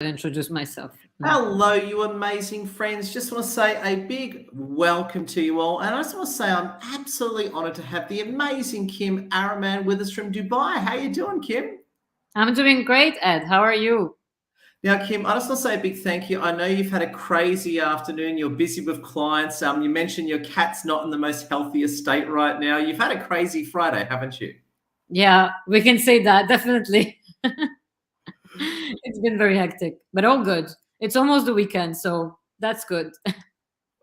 Introduce myself. Hello, you amazing friends. Just want to say a big welcome to you all. And I just want to say I'm absolutely honored to have the amazing Kim Araman with us from Dubai. How you doing, Kim? I'm doing great, Ed. How are you? Now, Kim, I just want to say a big thank you. I know you've had a crazy afternoon. You're busy with clients. You mentioned your cat's not in the most healthiest state right now. You've had a crazy Friday, haven't you? Yeah, we can say that, definitely. It's been very hectic, but all good. It's almost the weekend, so that's good.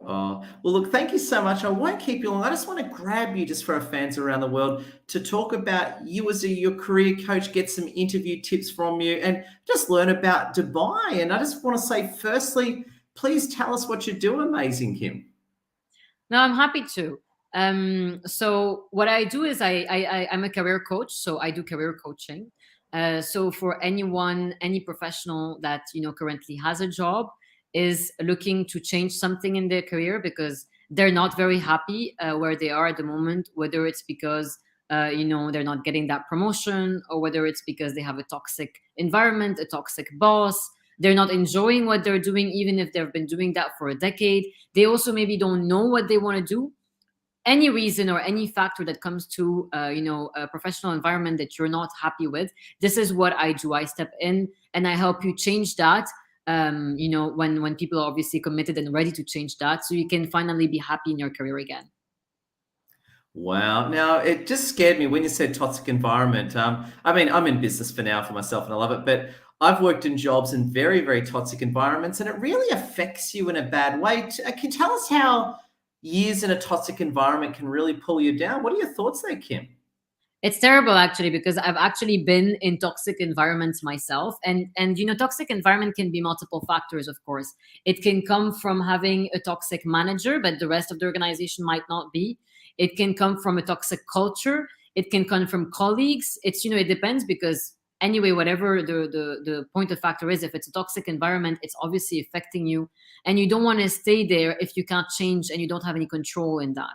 Oh, well, look, thank you so much. I won't keep you long. I just want to grab you just for our fans around the world to talk about you as your career coach, get some interview tips from you, and just learn about Dubai. And I just want to say, firstly, please tell us what you do, amazing Kim. No, I'm happy to. So what I do is I'm a career coach, so I do career coaching. So for anyone, any professional that currently has a job, is looking to change something in their career because they're not very happy where they are at the moment, whether it's because they're not getting that promotion, or whether it's because they have a toxic environment, a toxic boss, they're not enjoying what they're doing, even if they've been doing that for a decade. They also maybe don't know what they want to do. Any reason or any factor that comes to a professional environment that you're not happy with, this is what I do. I step in and I help you change that. When people are obviously committed and ready to change that, so you can finally be happy in your career again. Wow. Now, it just scared me when you said toxic environment. I mean, I'm in business for now for myself and I love it, but I've worked in jobs in very, very toxic environments and it really affects you in a bad way. Can you tell us how years in a toxic environment can really pull you down? What are your thoughts there, Kim? It's terrible actually, because I've actually been in toxic environments myself, and toxic environment can be multiple factors. Of course, it can come from having a toxic manager, but the rest of the organization might not be. It can come from a toxic culture. It can come from colleagues. It depends, because anyway, whatever the point of factor is, if it's a toxic environment, it's obviously affecting you, and you don't want to stay there if you can't change and you don't have any control in that.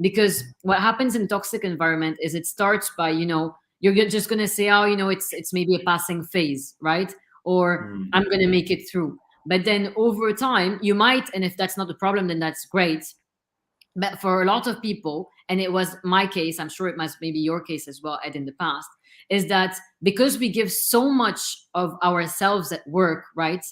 Because what happens in toxic environment is it starts by you're just going to say, oh, it's maybe a passing phase, right? Or I'm going to make it through. But then over time you might, and if that's not the problem, then that's great. But for a lot of people, and it was my case, I'm sure it must maybe your case as well, Ed, in the past, is that because we give so much of ourselves at work, right?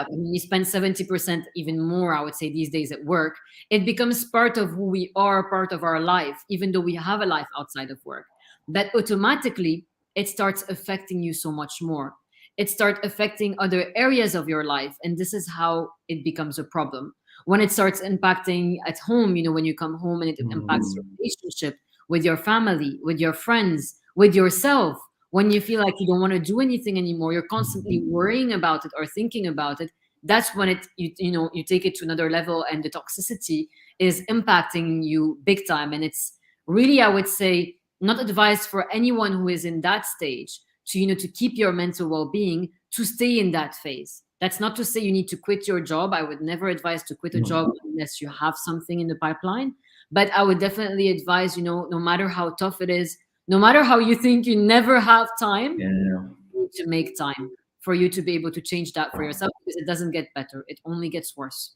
We spend 70%, even more, I would say, these days at work. It becomes part of who we are, part of our life, even though we have a life outside of work. But automatically, it starts affecting you so much more. It starts affecting other areas of your life. And this is how it becomes a problem. When it starts impacting at home, when you come home, and it impacts your relationship with your family, with your friends, with yourself. When you feel like you don't want to do anything anymore, you're constantly worrying about it or thinking about it. That's when you take it to another level, and the toxicity is impacting you big time. And it's really, I would say, not advised for anyone who is in that stage to keep your mental well-being, to stay in that phase. That's not to say you need to quit your job. I would never advise to quit a job unless you have something in the pipeline. But I would definitely advise, no matter how tough it is, no matter how you think you never have time, Yeah. you need to make time for you to be able to change that for yourself, because it doesn't get better. It only gets worse.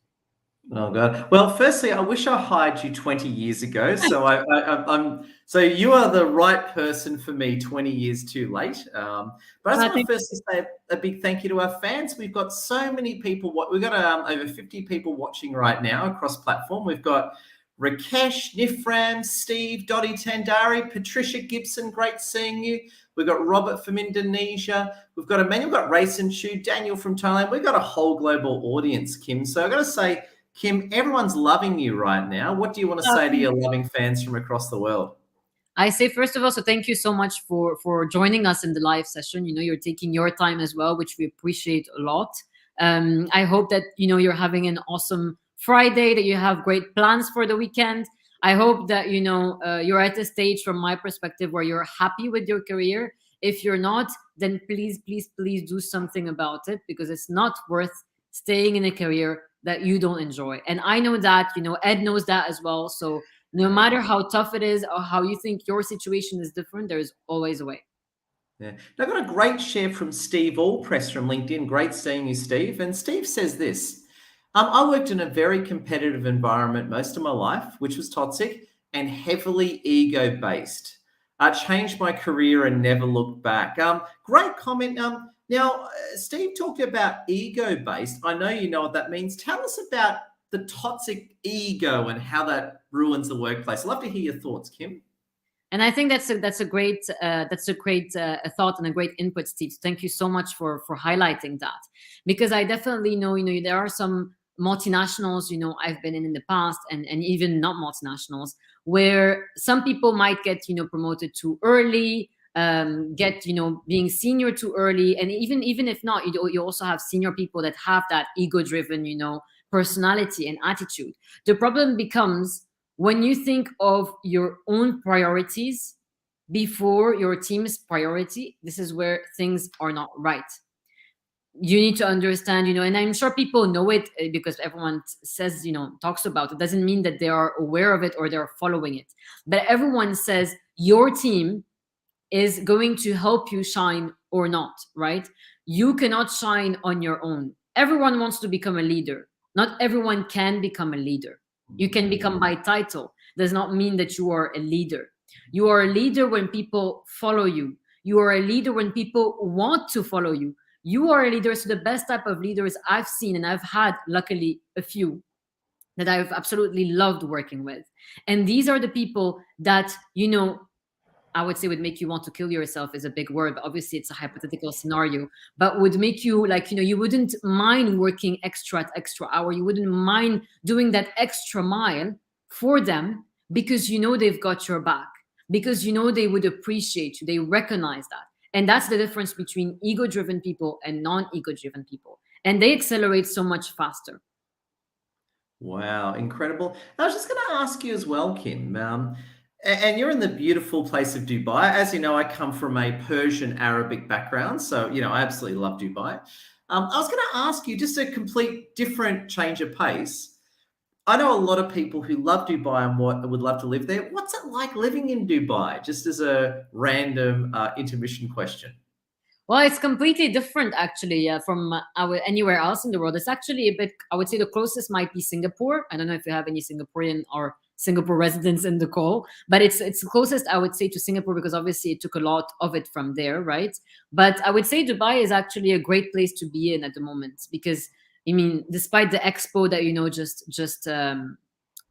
Oh God. Well, firstly, I wish I hired you 20 years ago. So so you are the right person for me 20 years too late. But I just want to firstly say a big thank you to our fans. We've got so many people. We've got over 50 people watching right now across platform. We've got Rakesh, Nifram, Steve, Dottie Tandari, Patricia Gibson. Great seeing you. We've got Robert from Indonesia. We've got Emmanuel, we've got Race and Chu, Daniel from Thailand. We've got a whole global audience, Kim. So I've got to say, Kim, everyone's loving you right now. What do you want to say to your loving fans from across the world? I say, first of all, so thank you so much for joining us in the live session. You're taking your time as well, which we appreciate a lot. I hope that you're having an awesome Friday, that you have great plans for the weekend. I hope that you're at a stage, from my perspective, where you're happy with your career. If you're not, then please, please, please do something about it, because it's not worth staying in a career that you don't enjoy. And I know that, Ed knows that as well. So no matter how tough it is or how you think your situation is different, there's always a way. Yeah. Now, I've got a great share from Steve Allpress from LinkedIn. Great seeing you, Steve. And Steve says this. I worked in a very competitive environment most of my life, which was toxic and heavily ego based. I changed my career and never looked back. Great comment. Now, Steve talked about ego based. I know you know what that means. Tell us about the toxic ego and how that ruins the workplace. I'd love to hear your thoughts, Kim. And I think that's a great thought and a great input, Steve. Thank you so much for highlighting that, because I definitely know, there are some multinationals, I've been in the past, and even not multinationals, where some people might get promoted too early, get being senior too early, and even if not, you also have senior people that have that ego driven personality and attitude. The problem becomes when you think of your own priorities before your team's priority. This is where things are not right. You need to understand, and I'm sure people know it, because everyone says, talks about it. Doesn't mean that they are aware of it or they're following it. But everyone says your team is going to help you shine or not, right? You cannot shine on your own. Everyone wants to become a leader. Not everyone can become a leader. You can become by title. Does not mean that you are a leader. You are a leader when people follow you. You are a leader when people want to follow you. You are a leader. So the best type of leaders I've seen, and I've had luckily a few that I've absolutely loved working with. And these are the people that, I would say would make you want to kill yourself is a big word, but obviously it's a hypothetical scenario, but would make you like, you wouldn't mind working extra hour. You wouldn't mind doing that extra mile for them, because they've got your back, because they would appreciate you. They recognize that. And that's the difference between ego-driven people and non-ego-driven people. And they accelerate so much faster. Wow, incredible. I was just going to ask you as well, Kim. And you're in the beautiful place of Dubai. As you know, I come from a Persian Arabic background. So, I absolutely love Dubai. I was going to ask you just a complete different change of pace. I know a lot of people who love Dubai and would love to live there. What's it like living in Dubai? Just as a random intermission question. Well, it's completely different actually from anywhere else in the world. It's actually a bit, I would say the closest might be Singapore. I don't know if you have any Singaporean or Singapore residents in the call, but it's the closest I would say to Singapore, because obviously it took a lot of it from there, right? But I would say Dubai is actually a great place to be in at the moment, because despite the expo that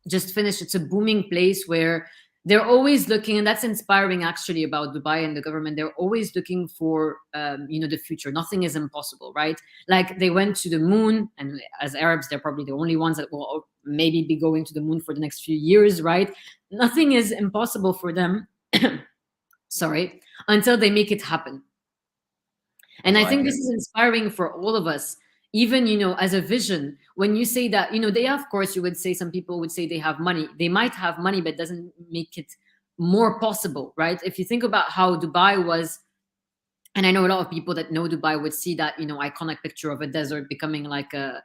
just finished, it's a booming place where they're always looking, and that's inspiring actually about Dubai and the government. They're always looking for the future. Nothing is impossible, right? Like they went to the moon, and as Arabs, they're probably the only ones that will maybe be going to the moon for the next few years, right? Nothing is impossible for them. Sorry, until they make it happen. And I think this is inspiring for all of us, even as a vision. When you say that, they, of course, you would say, some people would say they have money. They might have money, but it doesn't make it more possible, right? If you think about how Dubai was, and I know a lot of people that know Dubai would see that iconic picture of a desert becoming like a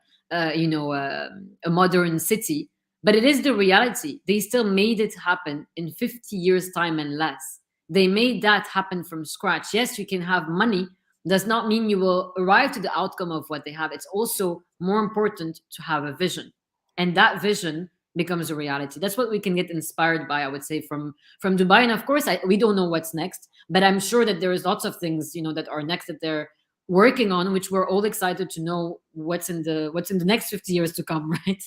modern city, but it is the reality. They still made it happen in 50 years time and less. They made that happen from scratch. Yes, you can have money, does not mean you will arrive to the outcome of what they have. It's also more important to have a vision, and that vision becomes a reality. That's what we can get inspired by, I would say, from Dubai. And of course, we don't know what's next, but I'm sure that there is lots of things that are next that they're working on, which we're all excited to know what's in the next 50 years to come, right?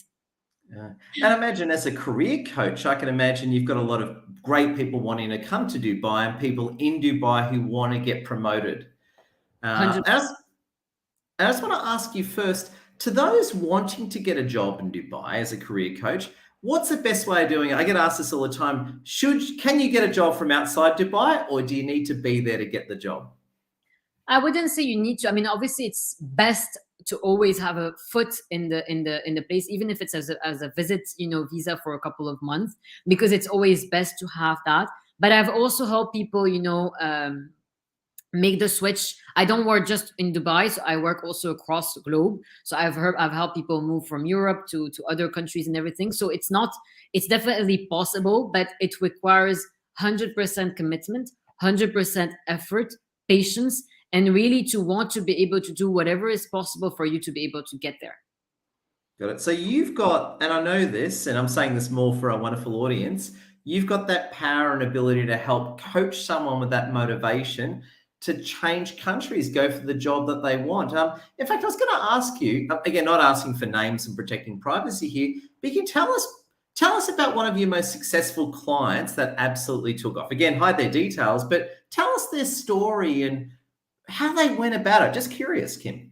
Yeah. And imagine, as a career coach, I can imagine you've got a lot of great people wanting to come to Dubai and people in Dubai who want to get promoted. I just want to ask you first, to those wanting to get a job in Dubai as a career coach, what's the best way of doing it? I get asked this all the time. Can you get a job from outside Dubai, or do you need to be there to get the job? I wouldn't say you need to. Obviously, it's best to always have a foot in the place, even if it's as a visit, visa for a couple of months, because it's always best to have that. But I've also helped people, make the switch. I don't work just in Dubai, so I work also across the globe. So I've helped people move from Europe to other countries and everything. So it's definitely possible, but it requires 100% commitment, 100% effort, patience, and really to want to be able to do whatever is possible for you to be able to get there. Got it. So you've got, and I know this, and I'm saying this more for our wonderful audience, you've got that power and ability to help coach someone with that motivation to change countries, go for the job that they want. In fact, I was going to ask you, again, not asking for names and protecting privacy here, but you can tell us about one of your most successful clients that absolutely took off. Again, hide their details, but tell us their story and how they went about it. Just curious, Kim.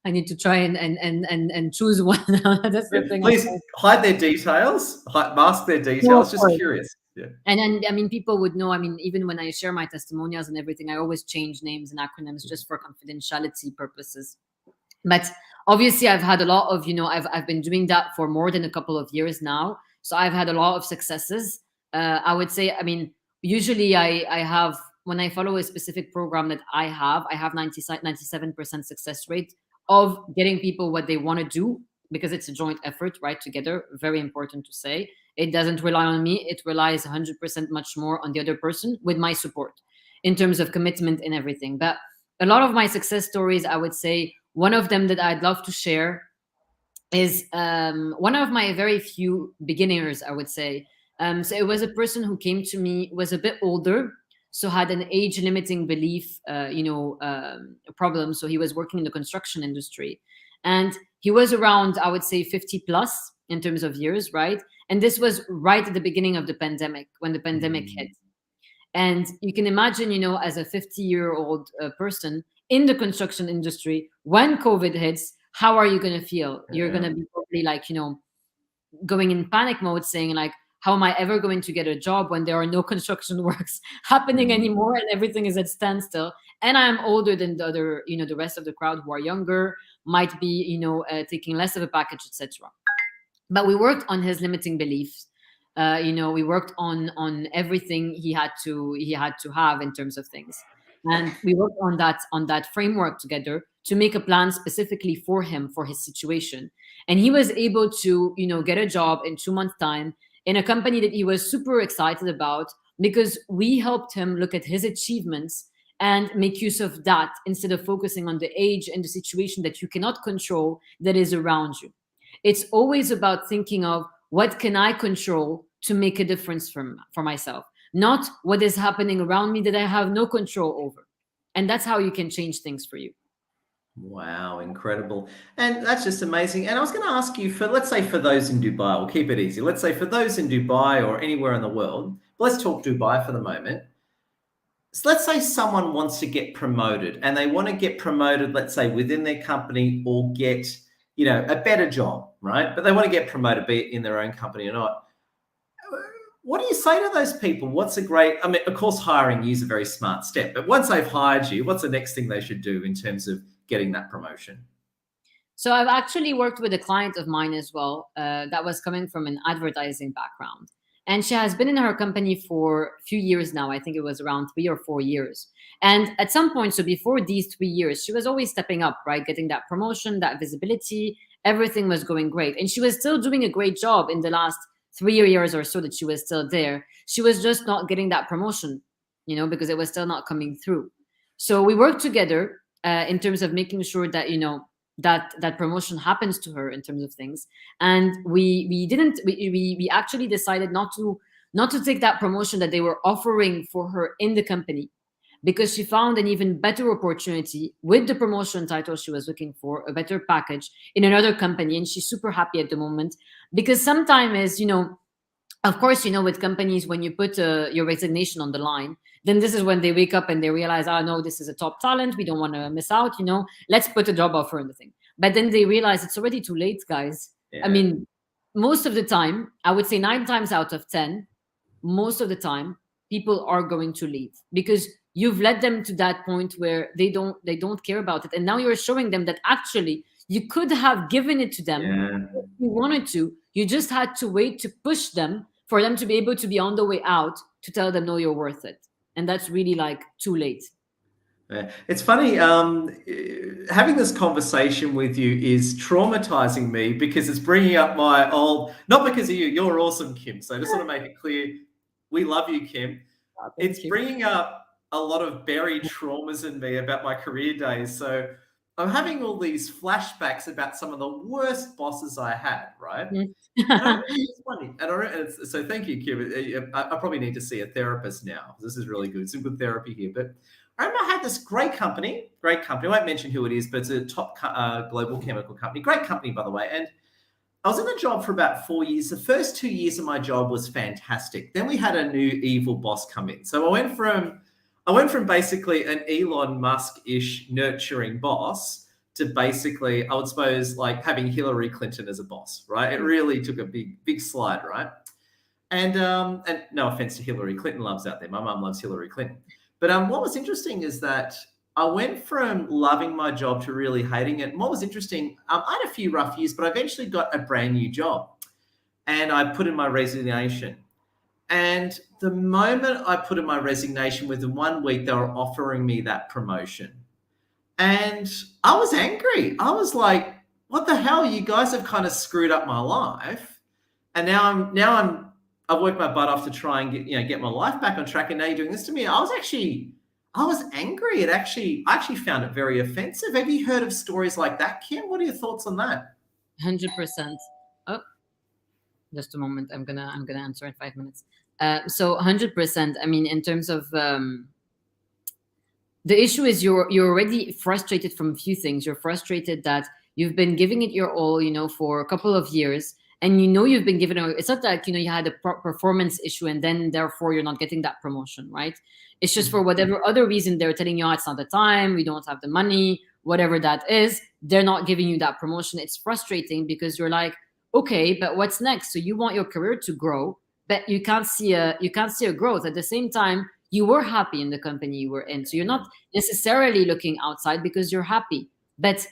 I need to try and choose one. That's the thing. Please hide their details, mask their details. Just curious. Yeah. And then, I mean, people would know, I mean, even when I share my testimonials and everything, I always change names and acronyms just for confidentiality purposes. But obviously, I've had a lot of, I've been doing that for more than a couple of years now. So I've had a lot of successes. I would say, I mean, usually I have, when I follow a specific program that I have 97% success rate of getting people what they want to do, because it's a joint effort, right? Together, very important to say. It doesn't rely on me. It relies 100% much more on the other person with my support in terms of commitment and everything. But a lot of my success stories, I would say, one of them that I'd love to share is one of my very few beginners, I would say. So it was a person who came to me, was a bit older, so had an age limiting belief, problem. So he was working in the construction industry, and he was around, I would say, 50 plus in terms of years, right? And this was right at the beginning of the pandemic, when the pandemic hit. And you can imagine, as a 50-year-old person in the construction industry, when COVID hits, how are you going to feel? You're going to be probably like, going in panic mode, saying like, how am I ever going to get a job when there are no construction works happening anymore and everything is at standstill? And I'm older than the other, the rest of the crowd who are younger, might be, taking less of a package, etc. But we worked on his limiting beliefs. We worked on everything he had to have in terms of things, and we worked on that framework together to make a plan specifically for him, for his situation. And he was able to get a job in 2 months' time in a company that he was super excited about, because we helped him look at his achievements and make use of that instead of focusing on the age and the situation that you cannot control that is around you. It's always about thinking of, what can I control to make a difference for myself, not what is happening around me that I have no control over. And that's how you can change things for you. Wow, incredible. And that's just amazing. And I was going to ask you, let's say for those in Dubai, we'll keep it easy. Let's say for those in Dubai or anywhere in the world, let's talk Dubai for the moment. So let's say someone wants to get promoted, and they want to get promoted, let's say within their company, or get, a better job, right? But they want to get promoted, be it in their own company or not. What do you say to those people? I mean, of course, hiring you is a very smart step, but once they've hired you, what's the next thing they should do in terms of getting that promotion? So I've actually worked with a client of mine as well, that was coming from an advertising background. And she has been in her company for a few years now. I think it was around 3 or 4 years. And at some point, so before these 3 years, she was always stepping up, right? Getting that promotion, that visibility, everything was going great. And she was still doing a great job in the last 3 years or so that she was still there. She was just not getting that promotion, because it was still not coming through. So we worked together in terms of making sure that, that promotion happens to her in terms of things. And we actually decided not to take that promotion that they were offering for her in the company, because she found an even better opportunity with the promotion title she was looking for, a better package in another company. And she's super happy at the moment, because sometimes, of course, with companies, when you put your resignation on the line, then this is when they wake up and they realize, oh, no, this is a top talent. We don't want to miss out, let's put a job offer in the thing. But then they realize it's already too late, guys. Yeah. I mean, most of the time, I would say 9 times out of 10, most of the time, people are going to leave, because you've led them to that point where they don't care about it. And now you're showing them that actually you could have given it to them if you wanted to. You just had to wait to push them for them to be able to be on the way out to tell them, no, you're worth it. And that's really like too late. It's funny, having this conversation with you is traumatizing me, because it's bringing up my old, not because of you, you're awesome, Kim. So I just want to make it clear, we love you, Kim. It's bringing up a lot of buried traumas in me about my career days. So I'm having all these flashbacks about some of the worst bosses I had, right? Mm. And I remember it's funny. So thank you, Kim. I probably need to see a therapist now. This is really good. Some good therapy here. But I remember I had this great company. I won't mention who it is, but it's a top global chemical company. Great company, by the way. And I was in the job for about 4 years. The first 2 years of my job was fantastic. Then we had a new evil boss come in. So I went from basically an Elon Musk-ish nurturing boss to basically, I would suppose, like having Hillary Clinton as a boss, right? It really took a big slide, right? And no offense to Hillary Clinton loves out there. My mum loves Hillary Clinton. But what was interesting is that I went from loving my job to really hating it. And what was interesting, I had a few rough years, but I eventually got a brand new job. And I put in my resignation. And the moment I put in my resignation, within 1 week, they were offering me that promotion. And I was angry. I was like, what the hell? You guys have kind of screwed up my life. And I've worked my butt off to try and get my life back on track. And now you're doing this to me. I was angry. I actually found it very offensive. Have you heard of stories like that, Kim? What are your thoughts on that? 100%. Oh, just a moment. I'm gonna answer in 5 minutes. So 100%. I mean, in terms of the issue is you're already frustrated from a few things. You're frustrated that you've been giving it your all, for a couple of years, and you've been given. It's not that you had a performance issue, and then therefore you're not getting that promotion, right? It's just for whatever other reason they're telling you, it's not the time, we don't have the money, whatever that is. They're not giving you that promotion. It's frustrating because you're like, okay, but what's next? So you want your career to grow, but you can't see a growth. At the same time, you were happy in the company you were in. So you're not necessarily looking outside because you're happy. But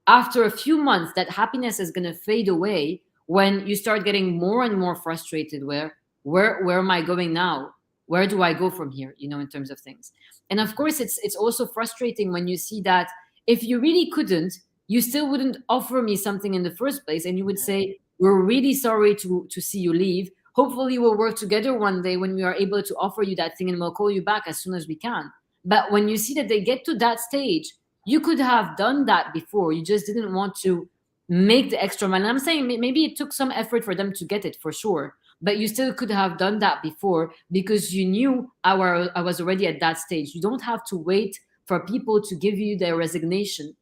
after a few months, that happiness is going to fade away when you start getting more and more frustrated. Where am I going now? Where do I go from here? In terms of things. And of course, it's also frustrating when you see that if you really couldn't, you still wouldn't offer me something in the first place. And you would say, we're really sorry to see you leave. Hopefully we'll work together one day when we are able to offer you that thing, and we'll call you back as soon as we can. But when you see that they get to that stage, you could have done that before. You just didn't want to make the extra money. I'm saying maybe it took some effort for them to get it, for sure. But you still could have done that before because you knew I was already at that stage. You don't have to wait for people to give you their resignation,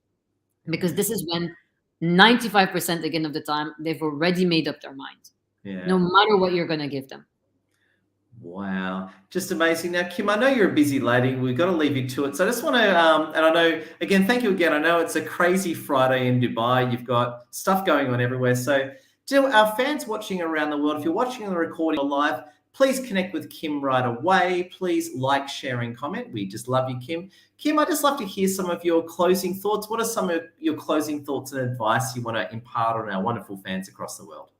because this is when 95% again of the time, they've already made up their mind. Yeah. No matter what you're going to give them. Wow. Just amazing. Now, Kim, I know you're a busy lady. We've got to leave you to it. So I just want to, and I know, again, thank you again. I know it's a crazy Friday in Dubai. You've got stuff going on everywhere. So to our fans watching around the world, if you're watching the recording or live, please connect with Kim right away. Please like, share, and comment. We just love you, Kim. Kim, I'd just love to hear some of your closing thoughts. What are some of your closing thoughts and advice you want to impart on our wonderful fans across the world?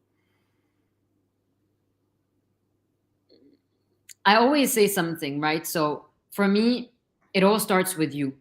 I always say something, right? So for me, it all starts with you.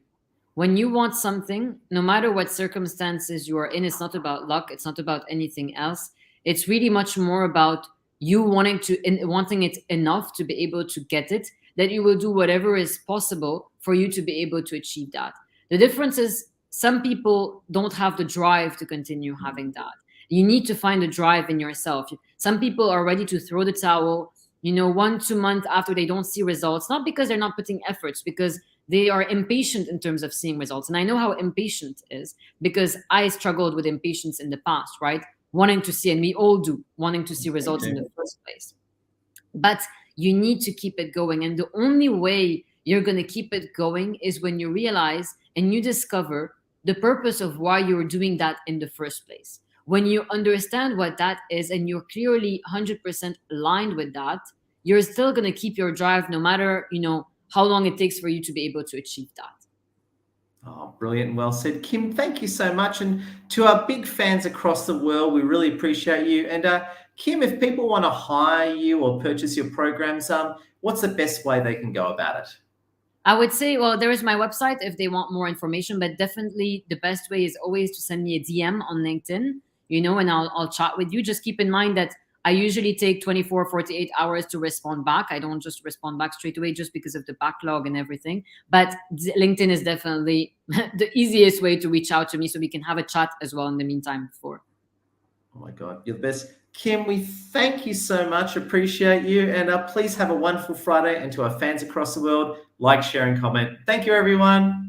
When you want something, no matter what circumstances you are in, it's not about luck. It's not about anything else. It's really much more about you wanting it enough to be able to get it, that you will do whatever is possible for you to be able to achieve that. The difference is some people don't have the drive to continue having that. You need to find the drive in yourself. Some people are ready to throw the towel, 1-2 months after they don't see results, not because they're not putting efforts, because they are impatient in terms of seeing results. And I know how impatient is, because I struggled with impatience in the past, right? Wanting to see, and we all do, wanting to see results in the first place. But you need to keep it going. And the only way you're going to keep it going is when you realize and you discover the purpose of why you're doing that in the first place. When you understand what that is and you're clearly 100% aligned with that, you're still going to keep your drive no matter, how long it takes for you to be able to achieve that. Oh, brilliant. Well said. Kim, thank you so much. And to our big fans across the world, we really appreciate you. And Kim, if people want to hire you or purchase your programs, what's the best way they can go about it? I would say, well, there is my website if they want more information, but definitely the best way is always to send me a DM on LinkedIn, and I'll chat with you. Just keep in mind that I usually take 24, 48 hours to respond back. I don't just respond back straight away just because of the backlog and everything. But LinkedIn is definitely the easiest way to reach out to me, so we can have a chat as well in the meantime before. Oh my God, you're the best. Kim, we thank you so much. Appreciate you. And please have a wonderful Friday. And to our fans across the world, like, share, and comment. Thank you, everyone.